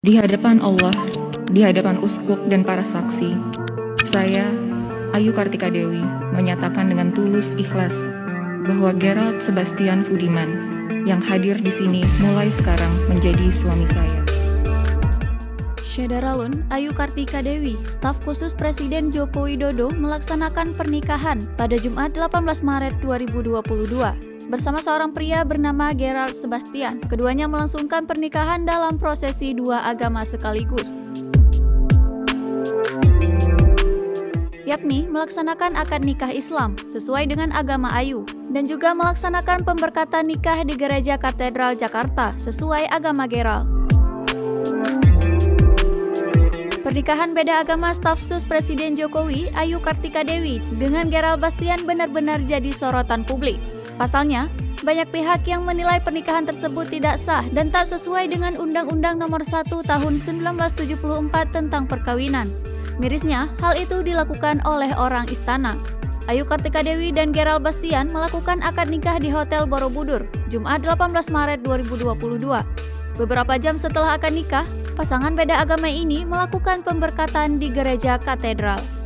Di hadapan Allah, di hadapan uskup dan para saksi, saya, Ayu Kartika Dewi, menyatakan dengan tulus ikhlas bahwa Gerald Sebastian Fudiman yang hadir di sini mulai sekarang menjadi suami saya. Syederalun Ayu Kartika Dewi, staf khusus Presiden Joko Widodo melaksanakan pernikahan pada Jumat 18 Maret 2022 bersama seorang pria bernama Gerald Sebastian. Keduanya melangsungkan pernikahan dalam prosesi dua agama sekaligus, yakni melaksanakan akad nikah Islam sesuai dengan agama Ayu dan juga melaksanakan pemberkatan nikah di Gereja Katedral Jakarta sesuai agama Gerald. Pernikahan beda agama staf sus Presiden Jokowi, Ayu Kartika Dewi, dengan Gerald Bastian benar-benar jadi sorotan publik. Pasalnya, banyak pihak yang menilai pernikahan tersebut tidak sah dan tak sesuai dengan Undang-Undang Nomor 1 Tahun 1974 tentang perkawinan. Mirisnya, hal itu dilakukan oleh orang istana. Ayu Kartika Dewi dan Gerald Bastian melakukan akad nikah di Hotel Borobudur, Jumat 18 Maret 2022. Beberapa jam setelah akad nikah, pasangan beda agama ini melakukan pemberkatan di Gereja Katedral.